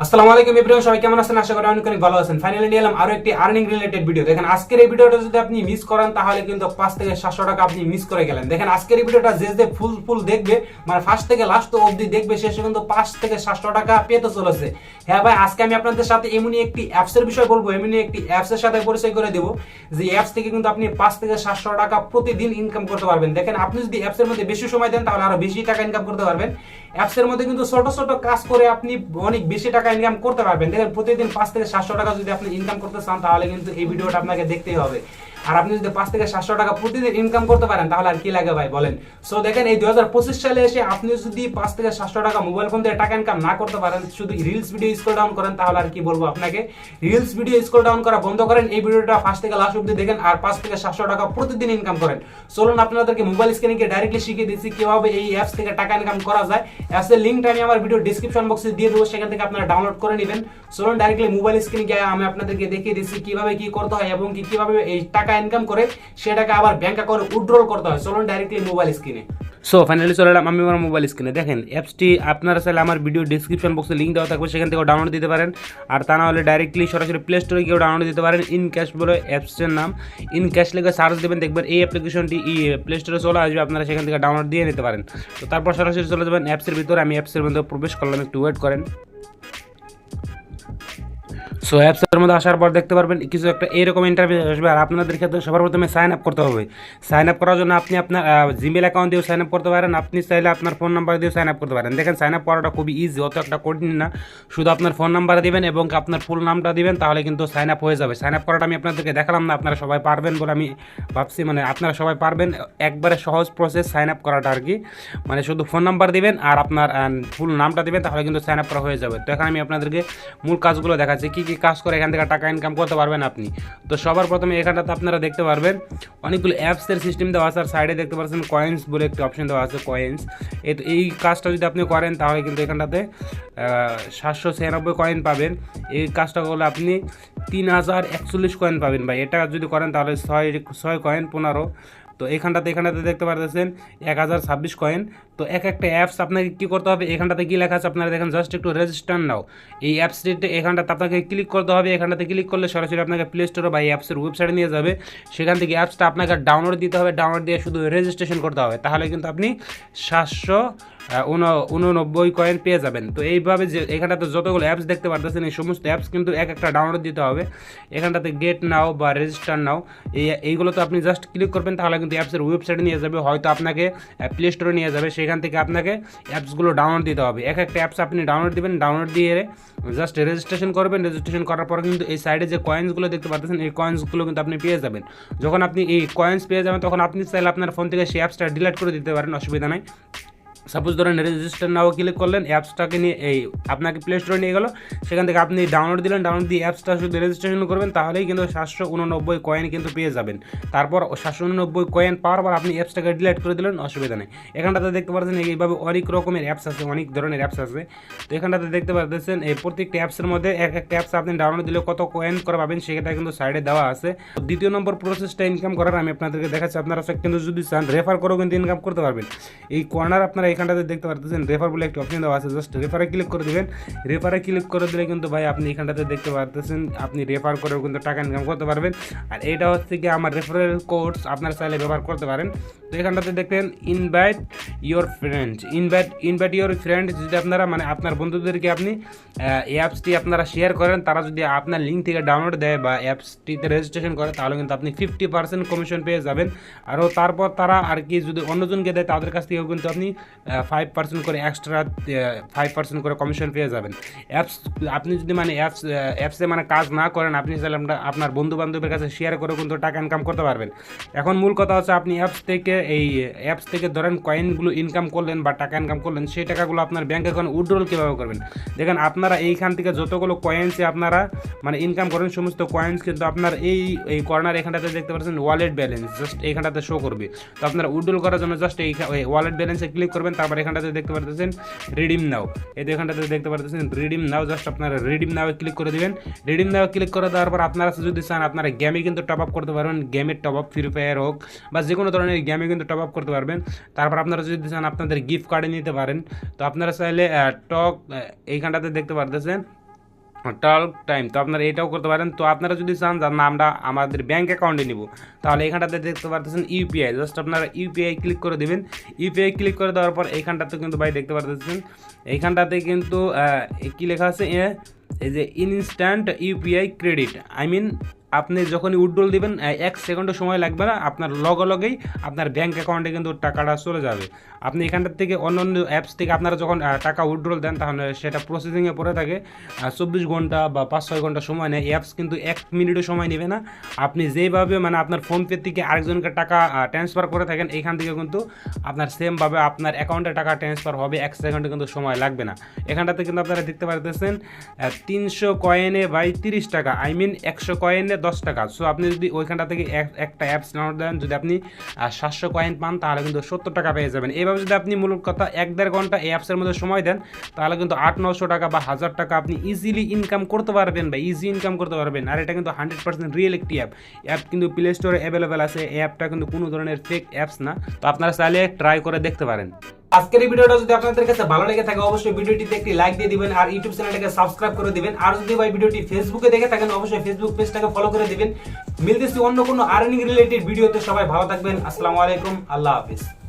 আসসালামু আলাইকুম এভরিওয়ান, সবাই কেমন আছেন? আশা করি অনেক অনেক ভালো আছেন। ফাইনালি নিয়ে এলাম আরো একটি আর্নিং রিলেটেড ভিডিও। দেখেন আজকের এই ভিডিওটা যদি আপনি মিস করেন তাহলে কিন্তু 5 থেকে 700 টাকা আপনি মিস করে গেলেন। দেখেন আজকের এই ভিডিওটা যে ফুল দেখবে, মানে ফার্স্ট থেকে লাস্ট অবধি দেখবে, শেষে কিন্তু 5 থেকে 700 টাকা পেতে চলেছে। হ্যাঁ ভাই, আজকে আমি আপনাদের সাথে এমনই একটি অ্যাপসের বিষয় বলবো, এমনই একটি অ্যাপসের সাথে পরিচয় করে দেবো যে অ্যাপস থেকে কিন্তু আপনি 5 থেকে 700 টাকা প্রতিদিন ইনকাম করতে পারবেন। দেখেন আপনি যদি অ্যাপসের মধ্যে বেশি সময় দেন তাহলে আরো বেশি টাকা ইনকাম করতে পারবেন। অ্যাপসের মধ্যে কিন্তু ছোট ছোট কাজ করে আপনি অনেক বেশি টাকা ইনকাম করতে পারবেন। দেখেন প্রতিদিন 5 থেকে 700 টাকা যদি আপনি ইনকাম করতে চান তাহলে কিন্তু এই ভিডিওটা আপনাকে দেখতেই হবে। আর আপনি যদি 5 থেকে 700 টাকা প্রতিদিন ইনকাম করতে পারেন তাহলে আর কি লাগে ভাই বলেন? সো দেখেন এই 2025 সালে এসে আপনি যদি 5 থেকে 700 টাকা মোবাইল ফোন দিয়ে টাকা ইনকাম না করতে পারেন, শুধু রিলস ভিডিও স্ক্রল ডাউন করেন, তাহলে আর কি বলবো আপনাকে? রিলস ভিডিও স্ক্রল ডাউন করা বন্ধ করেন, এই ভিডিওটা ফার্স্ট থেকে লাস্ট অবধি দেখেন আর 5 থেকে 700 টাকা প্রতিদিন ইনকাম করেন। চলুন আপনাদেরকে মোবাইল স্ক্রিনে গিয়ে ডাইরেক্টলি শিখিয়ে দিচ্ছি কিভাবে এই অ্যাপস থেকে টাকা ইনকাম করা যায়। অ্যাপসের লিংকটা আমি আমার ভিডিও ডেসক্রিপশন বক্সে দিয়ে দেবো, সেখান থেকে আপনারা ডাউনলোড করে নেবেন। চলুন ডাইরেক্টলি মোবাইল স্ক্রিনে গিয়ে আমি আপনাদেরকে দেখিয়ে দিচ্ছি কিভাবে কি করতে হয় এবং কিভাবে এই টাকা ইনকাম করে সেটাকে আবার ব্যাংক অ্যাকাউন্টে উইথড্রল করতে হয়। চলুন ডাইরেক্টলি মোবাইল স্ক্রিনে। সো ফাইনালি চলে এলাম আমি আমার মোবাইল স্ক্রিনে। দেখেন অ্যাপসটি আপনারা চাইলে আমার ভিডিও ডিসক্রিপশন বক্সে লিঙ্ক দেওয়া থাকবে, সেখান থেকে ডাউনলোড দিতে পারেন। আর তা না হলে ডাইরেক্টলি সরাসরি প্লে স্টোরে গিয়েও ডাউনলোড দিতে পারেন। ইন ক্যাশ বলে অ্যাপসের নাম, ইন ক্যাশ লিখে সার্চ দেবেন, দেখবেন এই অ্যাপ্লিকেশনটি প্লে স্টোরে চলে আসবে, আপনারা সেখান থেকে ডাউনলোড দিয়ে নিতে পারেন। তো তারপর সরাসরি চলে যাবেন অ্যাপসের ভিতরে। আমি অ্যাপসের মধ্যে প্রবেশ করলাম, একটু ওয়েট করেন। সো অ্যাপসের মধ্যে আসার পর দেখতে পারবেন কিছু একটা এইরকম ইন্টারফেস আসবে। আর আপনাদের ক্ষেত্রে সবার প্রথমে সাইন আপ করতে হবে। সাইন আপ করার জন্য আপনি আপনার জিমেল অ্যাকাউন্ট দিয়েও সাইন আপ করতে পারেন, আপনি চাইলে আপনার ফোন নাম্বার দিয়েও সাইন আপ করতে পারেন। দেখেন সাইন আপ করাটা খুবই ইজি, অত একটা কঠিন না। শুধু আপনার ফোন নাম্বার দিবেন এবং আপনার ফুল নামটা দিবেন, তাহলে কিন্তু সাইন আপ হয়ে যাবে। সাইন আপ করাটা আমি আপনাদেরকে দেখালাম না, আপনারা সবাই পারবেন বলে আমি ভাবছি, মানে আপনারা সবাই পারবেন। একবারে সহজ প্রসেস সাইন আপ করাটা আর কি, মানে শুধু ফোন নাম্বার দিবেন আর আপনার ফুল নামটা দিবেন, তাহলে কিন্তু সাইন আপ করা হয়ে যাবে। তো এখন আমি আপনাদেরকে মূল কাজগুলো দেখাচ্ছি, কী কী কাজ করে এখান থেকে টাকা ইনকাম করতে পারবেন আপনি। তো সবার প্রথমে এখানটাতে আপনারা দেখতে পারবেন অনেকগুলো অ্যাপসের সিস্টেম দেওয়া আছে, আর সাইডে দেখতে পাচ্ছেন কয়েন্স বলে একটি অপশন দেওয়া আছে, কয়েন্স। এই কাজটা যদি আপনি করেন তাহলে কিন্তু এখানটাতে 796 কয়েন পাবেন। এই কাজটা করলে আপনি 3041 কয়েন পাবেন ভাই। এটা যদি করেন তাহলে 6 কয়েন 15। তো এখানটাতে দেখতে পারতেছেন 1026 কয়েন। তো একটা অ্যাপস আপনাকে কী করতে হবে, এখানটাতে কী লেখা আছে আপনারা দেখেন, জাস্ট একটু রেজিস্টার নাও। এই অ্যাপসটিতে এখানটাতে আপনাকে ক্লিক করতে হবে। এখানটাতে ক্লিক করলে সরাসরি আপনাকে প্লে স্টোরে বা এই অ্যাপসের ওয়েবসাইটে নিয়ে যাবে। সেখান থেকে অ্যাপসটা আপনাকে ডাউনলোড দিতে হবে, ডাউনলোড দিয়ে শুধু রেজিস্ট্রেশন করতে হবে, তাহলে কিন্তু আপনি 789 কয়েন পেয়ে যাবেন। তো এইভাবে যে এখানটাতে যতগুলো অ্যাপস দেখতে পারতেছেন এই সমস্ত অ্যাপস কিন্তু একটা ডাউনলোড দিতে হবে। এখানটাতে গেট নাও বা রেজিস্টার নাও, এইগুলোতে আপনি জাস্ট ক্লিক করবেন, তাহলে কিন্তু অ্যাপসের ওয়েবসাইটে নিয়ে যাবে, হয়তো আপনাকে প্লে স্টোরে নিয়ে যাবে। সেখান থেকে আপনাকে অ্যাপসগুলো ডাউনলোড দিতে হবে। একটা অ্যাপস আপনি ডাউনলোড দিবেন, ডাউনলোড দিয়ে জাস্ট রেজিস্ট্রেশন করবেন। রেজিস্ট্রেশন করার পর কিন্তু এই সাইডে যে কয়েন্সগুলো দেখতে পাচ্ছেন এই কয়েন্সগুলো কিন্তু আপনি পেয়ে যাবেন। যখন আপনি এই কয়েন্স পেয়ে যাবেন তখন আপনি চাইলে আপনার ফোন থেকে সেই অ্যাপসটা ডিলিট করে দিতে পারেন, অসুবিধা নাই। সাপোজ ধরেন রেজিস্টার নাও ক্লিক করলেন, অ্যাপসটাকে নিয়ে আপনাকে প্লে স্টোরে নিয়ে গেল, সেখান থেকে আপনি ডাউনলোড দিলেন, ডাউনলোড দিয়ে অ্যাপসটা শুধু রেজিস্ট্রেশন করবেন, তাহলেই কিন্তু 789 কয়েন কিন্তু পেয়ে যাবেন। তারপর 789 কয়েন পাওয়ার পর আপনি অ্যাপসটাকে ডিলিট করে দিলেন, অসুবিধা নেই। এখানটাতে দেখতে পাচ্ছেন এইভাবে অনেক রকমের অ্যাপস আছে, অনেক ধরনের অ্যাপস আছে। তো এখানটাতে দেখতে পাচ্ছেন এই প্রত্যেকটা অ্যাপসের মধ্যে একটা অ্যাপস আপনি ডাউনলোড দিলে কত কয়েন করে পাবেন সেটা কিন্তু সাইডে দেওয়া আছে। দ্বিতীয় নম্বর প্রসেসটা ইনকাম করার আমি আপনাদেরকে দেখাচ্ছি। আপনারা কিন্তু যদি চান রেফার করেও কিন্তু ইনকাম করতে পারবেন। এই কর্নার আপনারা এখানটাতে দেখতে পারতেছেন রেফার বলে একটা অপশন দেওয়া আছে, জাস্ট রেফারে ক্লিক করে দেবেন। রেফারে ক্লিক করে দিলে কিন্তু ভাই আপনি এখানটাতে দেখতে পারতেছেন আপনি রেফার করেও কিন্তু টাকা ইনকাম করতে পারবেন। আর এইটা হচ্ছে কি আমার রেফারেল কোডস, আপনারা চাইলে ব্যবহার করতে পারেন। তো এখানটাতে দেখবেন invite your friend, invite your friend. যদি আপনারা মানে আপনার বন্ধুদেরকে আপনি এই অ্যাপসটি আপনারা শেয়ার করেন, তারা যদি আপনার লিঙ্ক থেকে ডাউনলোড দেয় বা অ্যাপসটিতে রেজিস্ট্রেশন করে, তাহলে কিন্তু আপনি 50% কমিশন পেয়ে যাবেন। আরও তারপর তারা আর কি যদি অন্যজনকে দেয় তাদের কাছ থেকেও কিন্তু আপনি 5% করে এক্সট্রা 5% করে কমিশন পেয়ে যাবেন। অ্যাপস আপনি যদি মানে অ্যাপসে মানে কাজ না করেন, আপনি চাইলে আপনার বন্ধু বান্ধবের কাছে শেয়ার করে কিন্তু টাকা ইনকাম করতে পারবেন। এখন মূল কথা হচ্ছে আপনি অ্যাপস থেকে ধরেন কয়েনগুলো ইনকাম করলেন বা টাকা ইনকাম করলেন, সেই টাকাগুলো আপনার ব্যাঙ্ক অ্যাকাউন্টে উইথড্রল কীভাবে করবেন। দেখেন আপনারা এইখান থেকে যতগুলো কয়েন্সে আপনারা মানে ইনকাম করেন সমস্ত কয়েন্স কিন্তু আপনার এই কর্নার এখানটাতে দেখতে পাচ্ছেন ওয়ালেট ব্যালেন্স, জাস্ট এইখানটাতে শো করবে। তো আপনারা উইথড্রল করার জন্য জাস্ট এই ওয়ালেট ব্যালেন্সে ক্লিক করবেন, তারপর এখানটাতে দেখতে পারতেছেন রিডিম নাও, এখানটাতে দেখতে পারতেছেন রিডিম নাও, জাস্ট আপনারা রিডিম নাও ক্লিক করে দিবেন। রিডিম নাও ক্লিক করে দেওয়ার পর আপনারা যদি চান আপনারা গেমে কিন্তু টপ আপ করতে পারবেন, গেমের টপ আপ ফ্রি ফায়ার হোক বা যে কোনো ধরনের গেমে কিন্তু টপ আপ করতে পারবেন। তারপর আপনারা যদি চান আপনাদের গিফট কার্ডে নিতে পারেন। তো আপনারা চাইলে এইখানটাতে দেখতে পারতেছেন টক টাইম, তো আপনারা এটাও করতে পারেন। তো আপনারা যদি চান যে না আমরা আমাদের ব্যাঙ্ক অ্যাকাউন্টে নিব, তাহলে এখানটাতে দেখতে পারতেছেন ইউপিআই, জাস্ট আপনারা ইউপিআই ক্লিক করে দেবেন। ইউপিআই ক্লিক করে দেওয়ার পর এইখানটাতে কিন্তু ভাই দেখতে পারতেছেন, এইখানটাতে কিন্তু কি লেখা আছে, এই যে instant UPI credit, I mean আপনি যখনই উইথড্রল দিবেন 1 সেকেন্ডও সময় লাগবে না, আপনার লগেই আপনার ব্যাঙ্ক অ্যাকাউন্টে কিন্তু টাকাটা চলে যাবে। আপনি এখানটার থেকে অন্য অন্য অ্যাপস থেকে আপনারা যখন টাকা উইথড্রল দেন, তাহলে সেটা প্রসেসিংয়ে পড়ে থাকে 24 ঘন্টা বা 5-6 ঘন্টা সময় নেয়। অ্যাপস কিন্তু 1 মিনিটও সময় নেবে না। আপনি যেভাবে মানে আপনার ফোনপে থেকে আরেকজনকে টাকা ট্রান্সফার করে থাকেন, এইখান থেকে কিন্তু আপনার সেমভাবে আপনার অ্যাকাউন্টে টাকা ট্রান্সফার হবে, 1 সেকেন্ডে কিন্তু সময় লাগবে না। এখানটাতে কিন্তু আপনারা দেখতে পারতেছেন 300 কয়েনে বাই 30 টাকা, আই মিন 100 কয়েনে 10 টাকা। সো আপনি যদি ওইখানটা থেকে একটা অ্যাপস ডাউনলোড দেন, যদি আপনি 700 কয়েন পান, তাহলে কিন্তু 70 টাকা পেয়ে যাবেন। এইভাবে যদি আপনি মূল কথা 1-1.5 ঘন্টা এই অ্যাপসের মধ্যে সময় দেন, তাহলে কিন্তু 800-900 টাকা বা 1000 টাকা আপনি ইজিলি ইনকাম করতে পারবেন বা ইজি ইনকাম করতে পারবেন। আর এটা কিন্তু 100% রিয়েল একটি অ্যাপ কিন্তু প্লে স্টোরে অ্যাভেলেবেল আছে। এই অ্যাপটা কিন্তু কোনো ধরনের ফেক অ্যাপস না, তো আপনারা চাইলে ট্রাই করে দেখতে পারেন। আজকের এই ভিডিওটা যদি আপনাদের কাছে ভালো লেগে থাকে, অবশ্যই ভিডিওটিতে একটি লাইক দিয়ে দিবেন আর ইউটিউব চ্যানেলটাকে সাবস্ক্রাইব করে দিবেন। আর যদি ভাই ভিডিওটি ফেসবুকে দেখে থাকেন, অবশ্যই ফেসবুক পেজটাকে ফলো করে দিবেন। মিলতেছি অন্য কোনো আর্নিং রিলেটেড ভিডিওতে। সবাই ভালো থাকবেন। আসসালামু আলাইকুম, আল্লাহ হাফেজ।